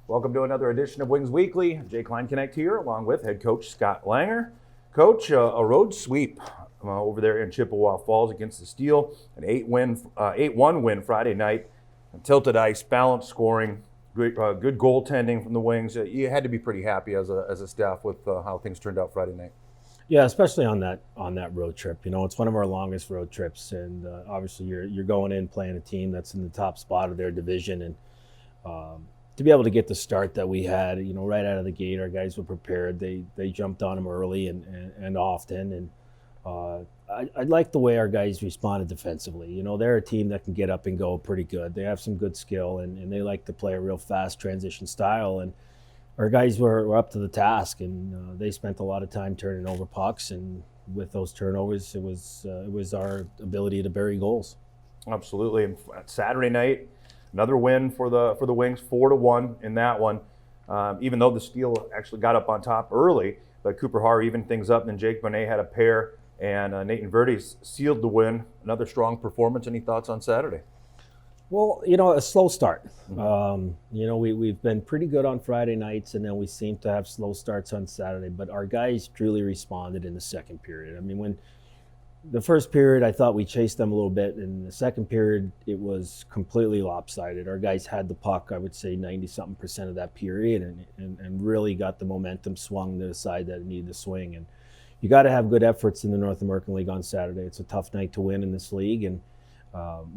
Welcome to another edition of Wings Weekly. Jay Kleinknecht here, along with head coach Scott Langer. Coach, a road sweep over there in Chippewa Falls against the Steel, an 8-1 win Friday night. Tilted ice, balanced scoring, good goaltending from the Wings. You had to be pretty happy as a staff with how things turned out Friday night. Yeah, especially on that road trip. You know, it's one of our longest road trips, and obviously you're going in playing a team that's in the top spot of their division, and to be able to get the start that we had, you know, right out of the gate, our guys were prepared. They jumped on them early and often, and I like the way our guys responded defensively. You know, they're a team that can get up and go pretty good. They have some good skill, and they like to play a real fast transition style, and our guys were up to the task, and they spent a lot of time turning over pucks, and with those turnovers, it was our ability to bury goals. Absolutely. And Saturday night, another win for the Wings, 4-1 in that one. Even though the Steel actually got up on top early, but Cooper Har evened things up, and then Jake Bonnet had a pair, and Nathan Verdes sealed the win. Another strong performance. Any thoughts on Saturday? Well, you know, a slow start. You know, we've been pretty good on Friday nights, and then we seem to have slow starts on Saturday. But our guys truly responded in the second period. I mean, when the first period, I thought we chased them a little bit. In the second period, it was completely lopsided. Our guys had the puck, I would say 90-something% of that period, and really got the momentum swung to the side that it needed to swing. And you got to have good efforts in the North American League on Saturday. It's a tough night to win in this league, and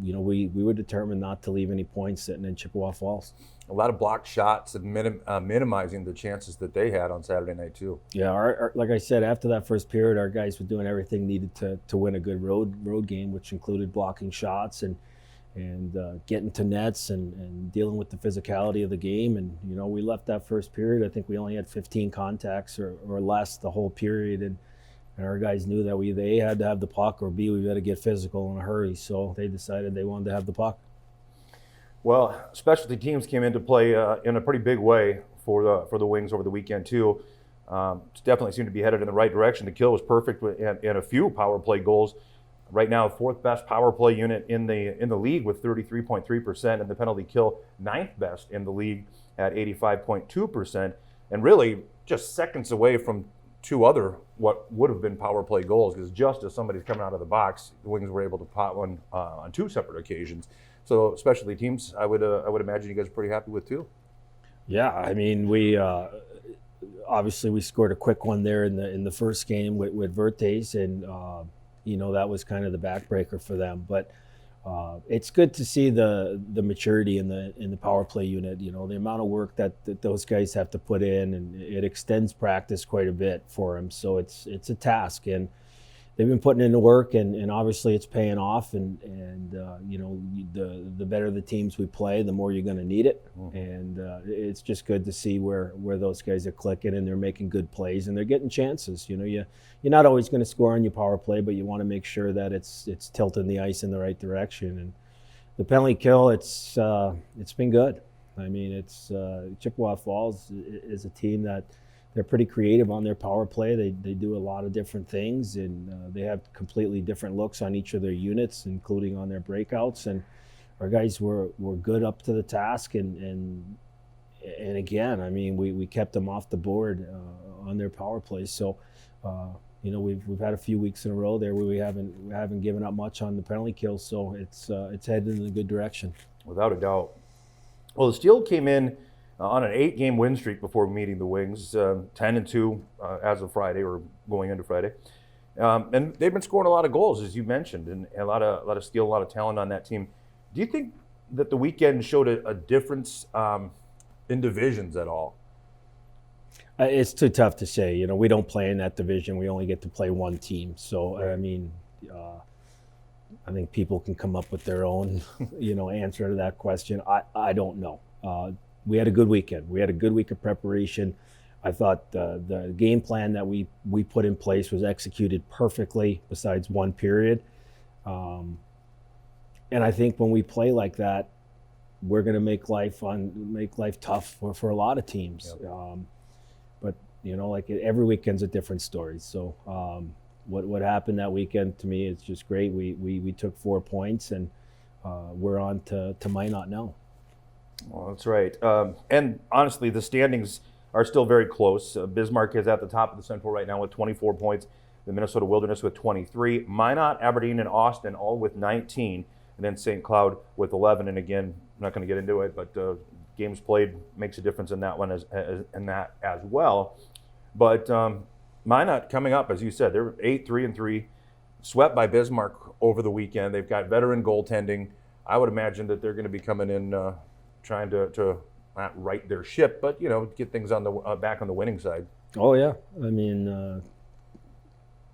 you know, we were determined not to leave any points sitting in Chippewa Falls. A lot of blocked shots and minimizing the chances that they had on Saturday night too. Yeah, like I said, after that first period, our guys were doing everything needed to win a good road game, which included blocking shots and getting to nets and dealing with the physicality of the game. And you know, we left that first period. I think we only had 15 contacts or less the whole period, and our guys knew that they had to have the puck, or B, we got to get physical in a hurry. So they decided they wanted to have the puck. Well, specialty teams came into play in a pretty big way for the Wings over the weekend too. Definitely seemed to be headed in the right direction. The kill was perfect and a few power play goals. Right now, fourth best power play unit in the league with 33.3%, and the penalty kill ninth best in the league at 85.2%, and really just seconds away from two other what would have been power play goals, because just as somebody's coming out of the box, the Wings were able to pot one on two separate occasions. So specialty teams, I would imagine you guys are pretty happy with too. Yeah, I mean, we obviously we scored a quick one there in the first game with Vertes, and you know, that was kind of the backbreaker for them. But it's good to see the maturity in the power play unit. You know, the amount of work that those guys have to put in, and it extends practice quite a bit for them. So it's a task, and they've been putting in the work, and obviously it's paying off. And you know, the better the teams we play, the more you're going to need it. And it's just good to see where those guys are clicking, and they're making good plays, and they're getting chances. You know, you're not always going to score on your power play, but you want to make sure that it's tilting the ice in the right direction. And the penalty kill, it's been good. I mean, it's Chippewa Falls is a team that they're pretty creative on their power play. They do a lot of different things, and they have completely different looks on each of their units, including on their breakouts. And our guys were good up to the task, and again, I mean, we kept them off the board on their power play. So you know, we've had a few weeks in a row there where we haven't given up much on the penalty kills. So it's headed in a good direction. Without a doubt. Well, the Steel came in on an 8-game win streak before meeting the Wings, 10-2 as of Friday, or going into Friday. And they've been scoring a lot of goals, as you mentioned, and a lot of skill, a lot of talent on that team. Do you think that the weekend showed a difference in divisions at all? It's too tough to say. You know, we don't play in that division. We only get to play one team. So, I mean, I think people can come up with their own, you know, answer to that question. I don't know. We had a good weekend. We had a good week of preparation. I thought the game plan that we put in place was executed perfectly, besides one period. And I think when we play like that, we're going to make life tough for a lot of teams. Yep. But you know, like every weekend's a different story. So what happened that weekend, to me, is just great. We took 4 points, and we're on to Minot now. Well, that's right. And honestly, the standings are still very close. Bismarck is at the top of the Central right now with 24 points. The Minnesota Wilderness with 23. Minot, Aberdeen, and Austin all with 19. And then St. Cloud with 11. And again, I'm not going to get into it, but games played makes a difference in that one as well. But Minot coming up, as you said, they're 8-3-3, swept by Bismarck over the weekend. They've got veteran goaltending. I would imagine that they're going to be coming in trying to not right their ship, but get things on the back on the winning side. Oh yeah, I mean,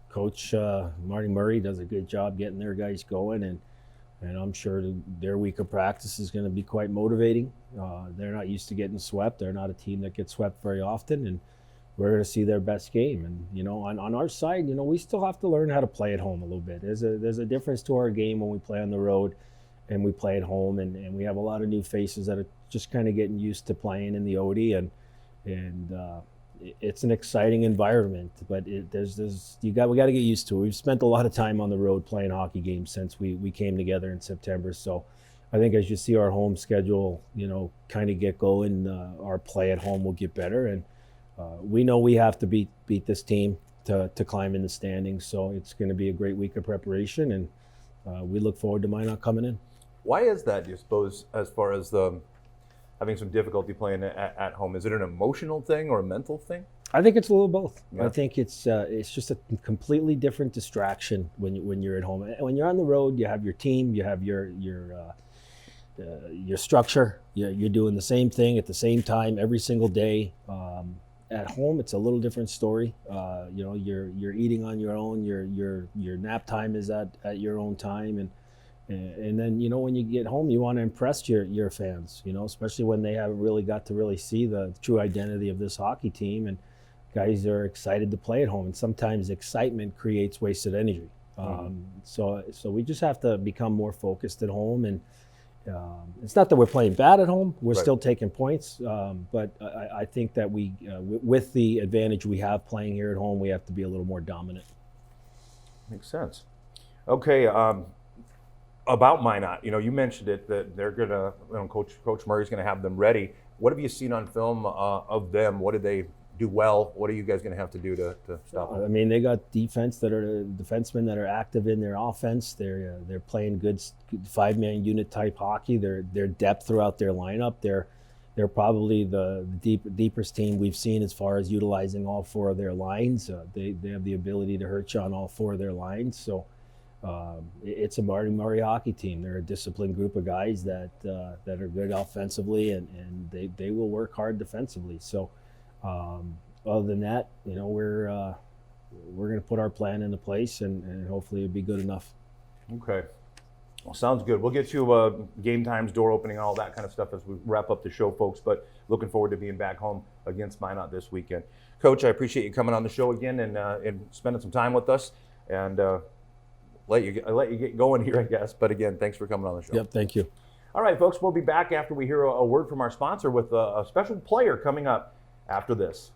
Coach Marty Murray does a good job getting their guys going, and I'm sure their week of practice is going to be quite motivating. They're not used to getting swept. They're not a team that gets swept very often, and we're going to see their best game. And on our side, we still have to learn how to play at home a little bit. There's a difference to our game when we play on the road and we play at home, and we have a lot of new faces that are just kind of getting used to playing in the OD, and it's an exciting environment, but we got to get used to it. We've spent a lot of time on the road playing hockey games since we came together in September. So I think as you see our home schedule, kind of get going, our play at home will get better, and we know we have to beat this team to climb in the standings. So it's going to be a great week of preparation, and we look forward to Minot coming in. Why is that, do you suppose, as far as having some difficulty playing at home? Is it an emotional thing or a mental thing? I think it's a little both. Yeah. I think it's just a completely different distraction when you're at home. And when you're on the road, you have your team, you have your structure. You're doing the same thing at the same time every single day. At home, it's a little different story. You're eating on your own. Your nap time is at your own time, and then when you get home, you want to impress your fans. Especially when they haven't really got to really see the true identity of this hockey team, and guys are excited to play at home. And sometimes excitement creates wasted energy. So we just have to become more focused at home, and it's not that we're playing bad at home. We're still taking points, but I think that we, with the advantage we have playing here at home, we have to be a little more dominant. Makes sense. Okay, about Minot, you mentioned it, that they're gonna, Coach Murray's gonna have them ready. What have you seen on film of them? What did they do well? What are you guys gonna have to do to stop them? I mean, they got defensemen that are active in their offense. They're playing good 5-man unit type hockey. Their depth throughout their lineup. They're probably the deepest team we've seen as far as utilizing all 4 of their lines. They have the ability to hurt you on all 4 of their lines. So it's a Marty Murray hockey team. They're a disciplined group of guys that are good offensively, and they will work hard defensively. So other than that, we're going to put our plan into place, and hopefully it'll be good enough. Okay. Well, sounds good. We'll get you game times, door opening, and all that kind of stuff as we wrap up the show, folks. But looking forward to being back home against Minot this weekend. Coach, I appreciate you coming on the show again and spending some time with us. And let you get going here, I guess. But again, thanks for coming on the show. Yep, thank you. All right, folks, we'll be back after we hear a word from our sponsor with a special player coming up after this.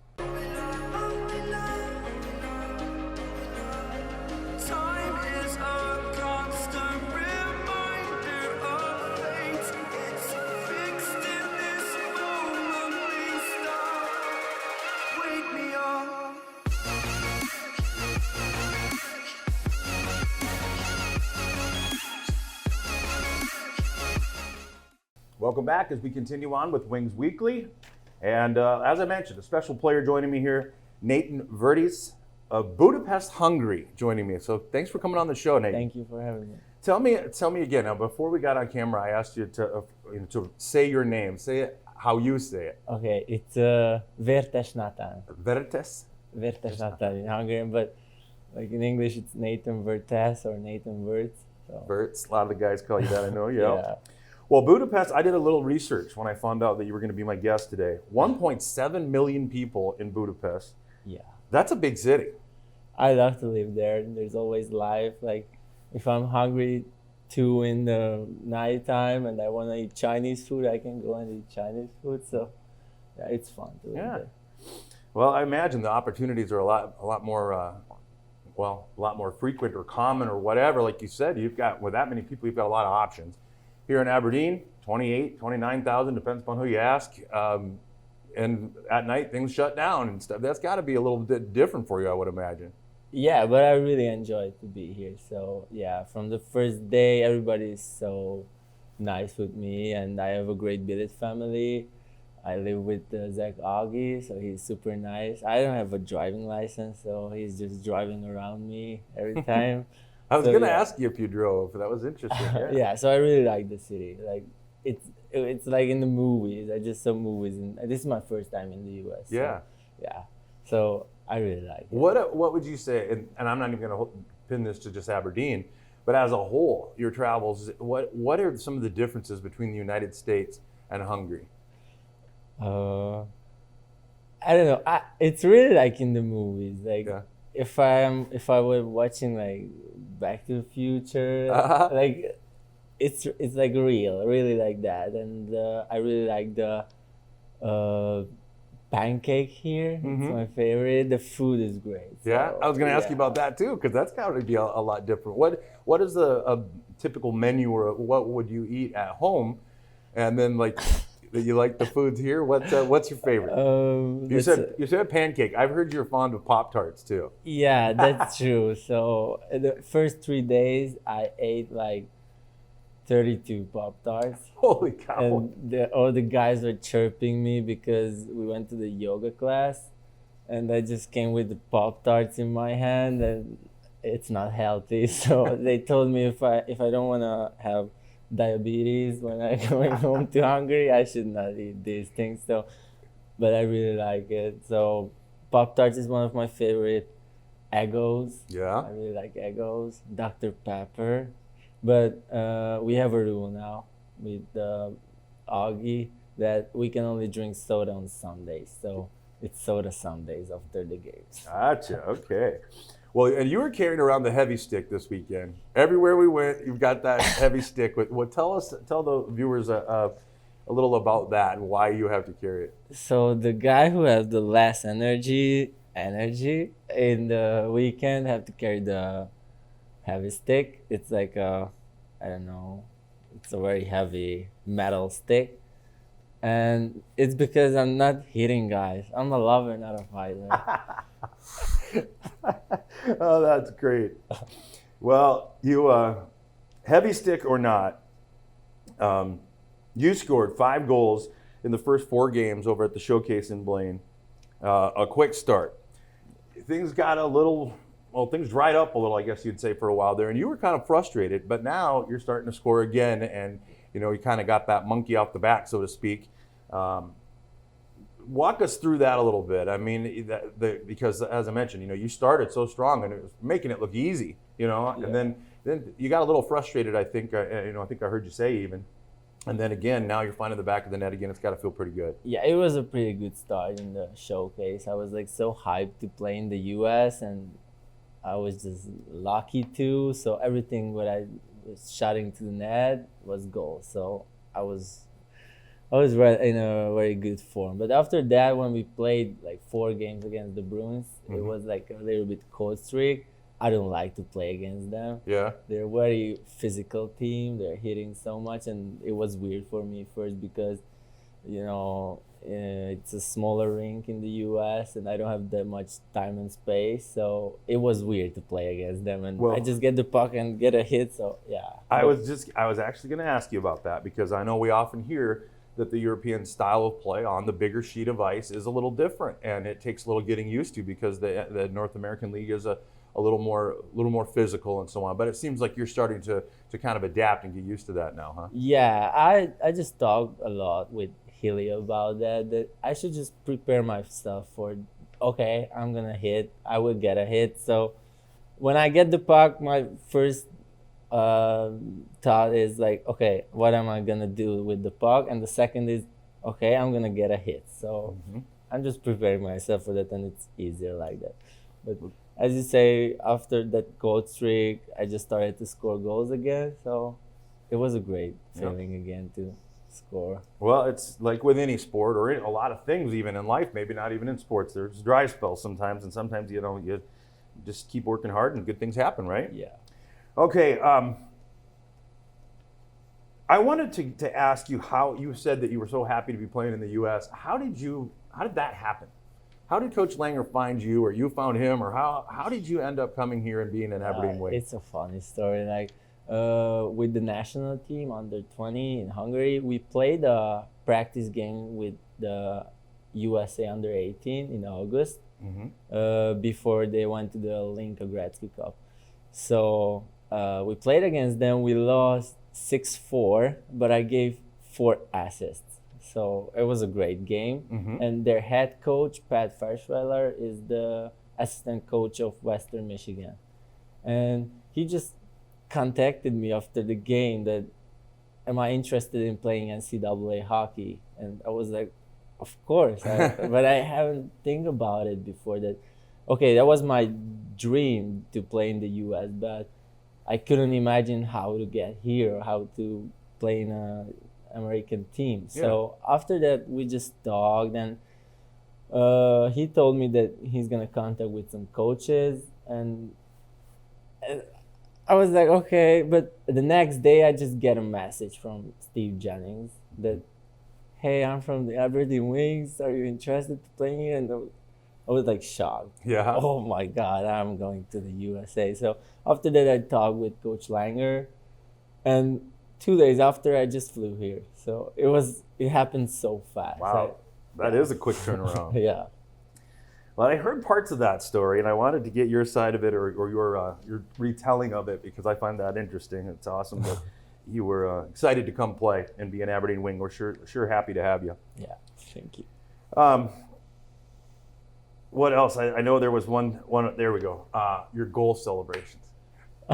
Welcome back as we continue on with Wings Weekly. And as I mentioned, a special player joining me here, Nathan Vertes of Budapest, Hungary, joining me. So thanks for coming on the show, Nathan. Thank you for having me. Tell me again. Now, before we got on camera, I asked you to say your name. Say it how you say it. Okay, it's Vertes Nathan. Vertes? Vertes Nathan in Hungarian, but like in English, it's Nathan Vertes or Nathan Verts. So. Verts. A lot of the guys call you that, I know. Yeah. Well, Budapest, I did a little research when I found out that you were going to be my guest today. 1.7 million people in Budapest. Yeah. That's a big city. I love to live there. There's always life. Like if I'm hungry 2 in the nighttime and I want to eat Chinese food, I can go and eat Chinese food. So yeah, it's fun to live there. Well, I imagine the opportunities are a lot more frequent or common or whatever. Like you said, with that many people, you've got a lot of options. Here in Aberdeen, 28, 29,000, depends upon who you ask. And at night, things shut down and stuff. That's got to be a little bit different for you, I would imagine. Yeah, but I really enjoy to be here. So yeah, from the first day, everybody is so nice with me, and I have a great billet family. I live with Zach Augie, so he's super nice. I don't have a driving license, so he's just driving around me every time. I was So, going to yeah. ask you if you drove. That was interesting. Yeah. Yeah, so I really like the city. Like it's like in the movies. I just saw movies, and this is my first time in the U.S. so, Yeah. yeah. So I really like it. What would you say, and I'm not even going to pin this to just Aberdeen, but as a whole, your travels, what are some of the differences between the United States and Hungary? I don't know. It's really like in the movies. Like Yeah. if I were watching like Back to the Future, Uh-huh. like it's like real, really like that. And I really like the uh, pancake here. Mhm. It's my favorite. The food is great. Yeah, So, I was going to ask you yeah. about that too, because that's got to be a lot different. What is a typical menu, or what would you eat at home, and then like that you like the foods here? What's your favorite? You That's- said pancake. I've heard you're fond of Pop-Tarts too. Yeah, that's true. So the first 3 days, I ate like 32 Pop Tarts. Holy cow! And all the guys were chirping me because we went to the yoga class, and I just came with the Pop Tarts in my hand, and it's not healthy. So they told me if I don't want to have diabetes when I going home to Hungary, I should not eat these things. So, but I really like it. So Pop Tarts is one of my favorite. Eggos. Yeah. I really like Eggos. Dr. Pepper. But we have a rule now with Augie that we can only drink soda on Sundays. So it's soda Sundays after the games. Gotcha. Okay. Well, and you were carrying around the heavy stick this weekend. Everywhere we went, you've got that heavy stick. Tell the viewers a little about that and why you have to carry it. So the guy who has the less energy in the weekend have to carry the heavy stick. It's like I don't know, it's a very heavy metal stick. And it's because I'm not hitting guys. I'm a lover, not a fighter. Oh, that's great. Well, you heavy stick or not, you scored 5 goals in the first 4 games over at the Showcase in Blaine. A quick start. Things got things dried up a little, I guess you'd say, for a while there, and you were kind of frustrated. But now you're starting to score again, and you kind of got that monkey off the back, so to speak. Walk us through that a little bit. I mean, because as I mentioned, you started so strong and it was making it look easy, and then you got a little frustrated. I think, I think I heard you say even, and then again, now you're finding the back of the net again. It's got to feel pretty good. Yeah, it was a pretty good start in the Showcase. I was like so hyped to play in the U.S. and I was just lucky too. So everything what I was shooting to the net was goal. So I was in a very good form. But after that, when we played like 4 games against the Bruins, it was like a little bit cold streak. I don't like to play against them. Yeah. They're a very physical team. They're hitting so much, and it was weird for me first because, it's a smaller rink in the U.S. and I don't have that much time and space. So it was weird to play against them, and Well- I just get the puck and get a hit. So yeah. I was actually going to ask you about that because I know we often hear that the European style of play on the bigger sheet of ice is a little different, and it takes a little getting used to because the North American League is a little more physical and so on. But it seems like you're starting to kind of adapt and get used to that now, huh? Yeah, I just talked a lot with Hilly about that I should just prepare myself for, okay, I'm gonna hit, I will get a hit. So when I get the puck, my first thought is like, okay, what am I gonna do with the puck? And the second is, okay, I'm gonna get a hit. So I'm just preparing myself for that, and it's easier like that. But as you say, after that cold streak, I just started to score goals again. So it was a great feeling again to score. Well, it's like with any sport or a lot of things, even in life, maybe not even in sports. There's dry spells sometimes, and sometimes you just keep working hard and good things happen, right? Yeah. Okay. I wanted to ask you how you said that you were so happy to be playing in the U.S. How did that happen? How did Coach Langer find you, or you found him, or how did you end up coming here and being an Aberdeen Wing? It's a funny story. Like with the national team under 20 in Hungary, we played a practice game with the USA under 18 in August before they went to the Linka Gretzky Cup. So we played against them. We lost 6-4, but I gave 4 assists. So it was a great game. And their head coach, Pat Ferschweiler, is the assistant coach of Western Michigan. And he just contacted me after the game that, am I interested in playing NCAA hockey? And I was like, of course. But I haven't think about it before that. Okay, that was my dream to play in the U.S., but I couldn't imagine how to get here, how to play in a American team. So after that, we just talked, and he told me that he's gonna contact with some coaches, and I was like, okay. But the next day, I just get a message from Steve Jennings that, hey, I'm from the Aberdeen Wings. Are you interested to play here? And I was like shocked. Yeah. Oh my God, I'm going to the USA. So after that, I talked with Coach Langer, and 2 days after, I just flew here. So it happened so fast. Wow, that is a quick turnaround. Yeah. Well, I heard parts of that story, and I wanted to get your side of it, or your retelling of it, because I find that interesting. It's awesome that you were excited to come play and be an Aberdeen Wing. We're sure happy to have you. Yeah, thank you. What else? I know there was one. There we go. Your goal celebrations.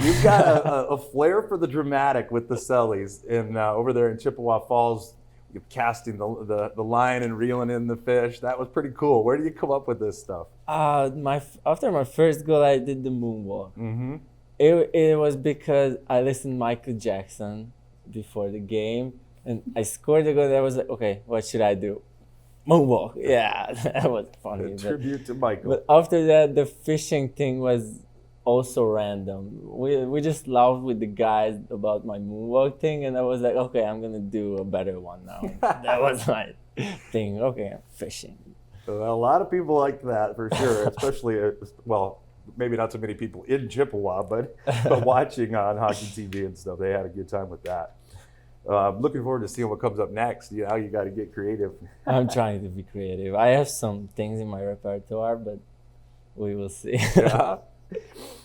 You've got a flair for the dramatic with the Sellies, and over there in Chippewa Falls, you're casting the line and reeling in the fish. That was pretty cool. Where do you come up with this stuff? After my first goal, I did the moonwalk. It was because I listened to Michael Jackson before the game, and I scored the goal. And I was like, okay, what should I do? Moonwalk. Yeah, that was funny. A tribute to Michael. But after that, the fishing thing was also random. We just laughed with the guys about my moonwalk thing, and I was like, okay, I'm gonna do a better one now. That was my thing. Okay, I'm fishing. Well, a lot of people like that for sure, especially maybe not so many people in Chippewa, but watching on hockey TV and stuff, they had a good time with that. Looking forward to seeing what comes up next. You got to get creative. I'm trying to be creative. I have some things in my repertoire, but we will see. Yeah.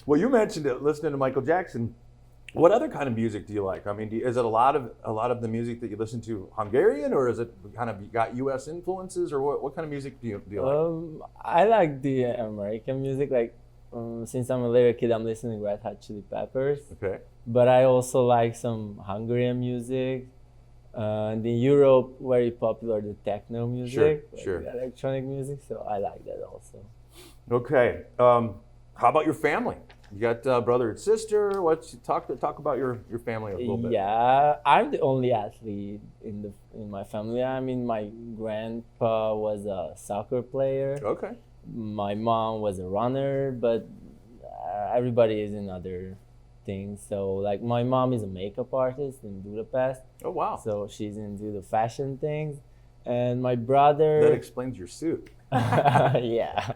Well, you mentioned it, listening to Michael Jackson. What other kind of music do you like? I mean, is it a lot of the music that you listen to Hungarian, or is it kind of got U.S. influences, or what kind of music do you like? I like the American music. Like since I'm a little kid, I'm listening to Red Hot Chili Peppers. Okay. But I also like some Hungarian music. And in Europe, very popular the techno music, Sure. The electronic music. So I like that also. Okay. How about your family? You got brother and sister. Talk about your family a little bit. Yeah, I'm the only athlete in my family. I mean, my grandpa was a soccer player. Okay. My mom was a runner, but everybody is in other things. So like my mom is a makeup artist in Budapest. Oh wow. So she's into the fashion things, and my brother. That explains your suit. Yeah.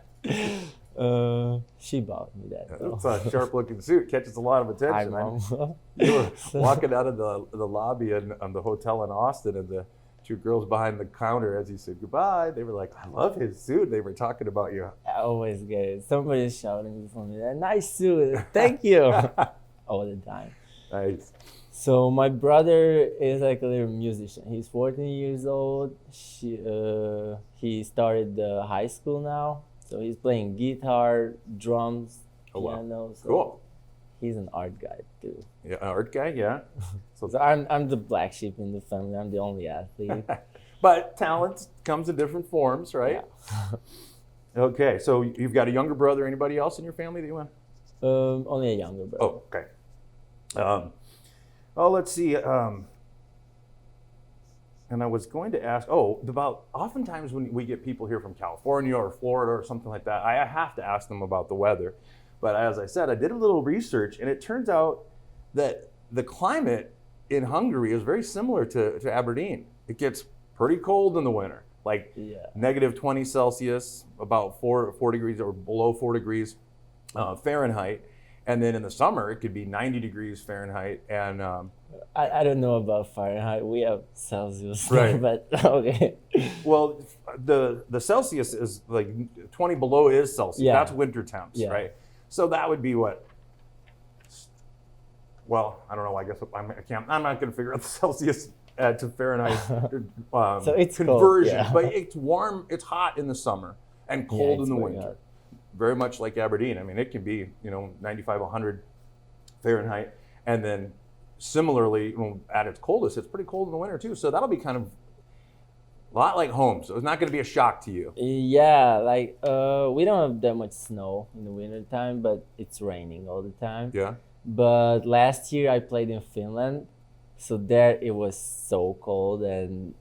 She bought me that. It's a sharp-looking suit. Catches a lot of attention. Hi, Mom. You were walking out of the lobby on the hotel in Austin, and the two girls behind the counter, as he said goodbye, they were like, "I love his suit." They were talking about you. I always get it. Somebody's shouting for me. Nice suit. Thank you. All the time. Nice. So my brother is like a little musician. He's 14 years old. He started high school now. So he's playing guitar, drums, piano. Wow. So Cool. He's an art guy too. Yeah, art guy. Yeah. So I'm the black sheep in the family. I'm the only athlete. But talent comes in different forms, right? Yeah. Okay. So you've got a younger brother. Anybody else in your family that you want? Only a younger brother. Oh, okay. Let's see. And I was going to ask, about oftentimes when we get people here from California or Florida or something like that, I have to ask them about the weather. But as I said, I did a little research, and it turns out that the climate in Hungary is very similar to Aberdeen. It gets pretty cold in the winter, like Yeah. negative 20 Celsius, about 4 degrees or below 4 degrees Fahrenheit. And then in the summer, it could be 90 degrees Fahrenheit. And I don't know about Fahrenheit. We have Celsius, Right. but okay. well, the Celsius is like 20 below is Celsius. Yeah. That's winter temps, Yeah. right? So that would be what? Well, I don't know. I guess I'm not going to figure out the Celsius to Fahrenheit So it's cold, conversion. yeah. But it's warm. It's hot in the summer and cold it's in the very winter. hot. Very much like Aberdeen. I mean, it can be 95, 100 Fahrenheit, and then similarly, at its coldest, it's pretty cold in the winter too. So that'll be kind of a lot like home. So it's not going to be a shock to you. Yeah, like we don't have that much snow in the winter time, but it's raining all the time. Yeah. But last year I played in Finland, so there it was so cold and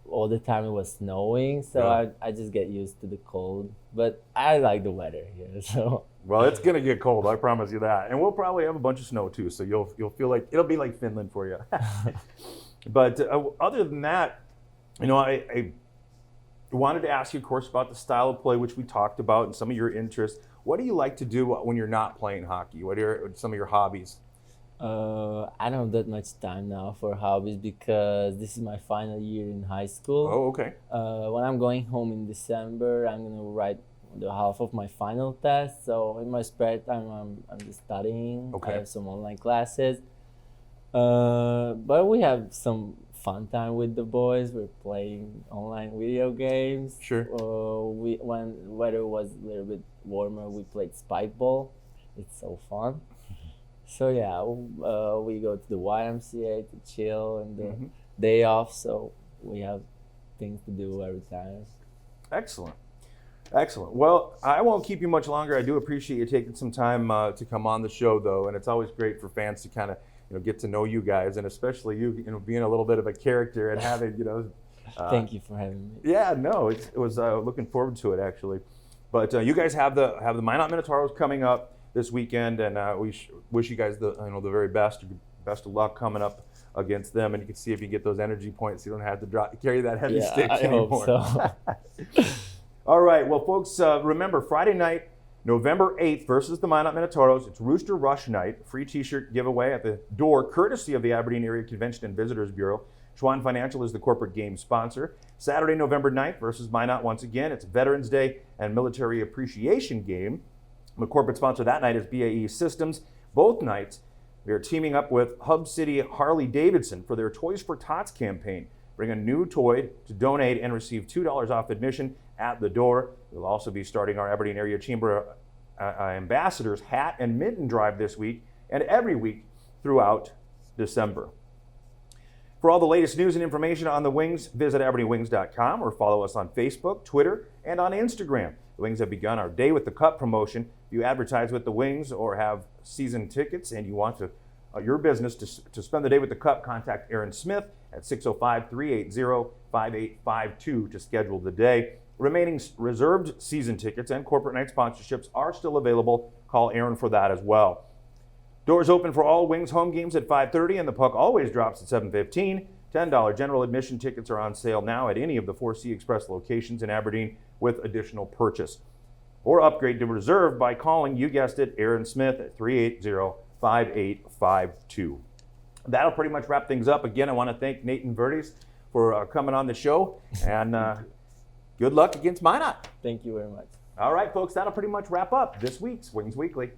all the time it was snowing. So Yeah. I just get used to the cold. But I like the weather here, so Well, it's going to get cold. I promise you that. And we'll probably have a bunch of snow too. So you'll feel like it'll be like Finland for you. But other than that, I wanted to ask you, of course, about the style of play, which we talked about, and some of your interests. What do you like to do when you're not playing hockey? What are some of your hobbies? I don't have that much time now for hobbies because this is my final year in high school. Oh, okay. When I'm going home in December, I'm gonna write the half of my final test. So in my spare time, I'm just studying. Okay. I have some online classes. But we have some fun time with the boys. We're playing online video games. Sure. When weather was a little bit warmer, we played spike ball. It's so fun. So yeah, we go to the YMCA to chill and the Mhm. day off. So we have things to do every time. Excellent. Excellent. Well, I won't keep you much longer. I do appreciate you taking some time to come on the show, though, and it's always great for fans to kind of get to know you guys, and especially you, being a little bit of a character and having Thank you for having me. Yeah, no, it was looking forward to it actually. But you guys have the Minot Minotauros coming up this weekend, and we wish you guys the very best. Best of luck coming up against them, and you can see if you get those energy points. You don't have to carry that heavy stick I anymore. hope so. All right, well, folks, remember Friday night, November 8th versus the Minot Minotauros. It's Rooster Rush night. Free T-shirt giveaway at the door, courtesy of the Aberdeen Area Convention and Visitors Bureau. Schwann Financial is the corporate game sponsor. Saturday, November 9th versus Minot once again. It's Veterans Day and Military Appreciation Game. The corporate sponsor that night is BAE Systems. Both nights, we are teaming up with Hub City Harley-Davidson for their Toys for Tots campaign. Bring a new toy to donate and receive $2 off admission at the door. We'll also be starting our Aberdeen Area Chamber Ambassadors Hat and Mitten Drive this week and every week throughout December. For all the latest news and information on the Wings, visit AberdeenWings.com or follow us on Facebook, Twitter, and on Instagram. The Wings have begun our Day with the Cup promotion. If you advertise with the Wings or have season tickets and you want your business to spend the day with the Cup, contact Aaron Smith at 605-380-5852 to schedule the day. Remaining reserved season tickets and corporate night sponsorships are still available. Call Aaron for that as well. Doors open for all Wings home games at 5:30, and the puck always drops at 7:15. $10 general admission tickets are on sale now at any of the 4C Express locations in Aberdeen with additional purchase. Or upgrade to reserve by calling, you guessed it, Aaron Smith at 380-5852. That'll pretty much wrap things up. Again, I want to thank Nathan Verdes for coming on the show, and good luck against Minot. Thank you very much. All right, folks, that'll pretty much wrap up this week's Wings Weekly.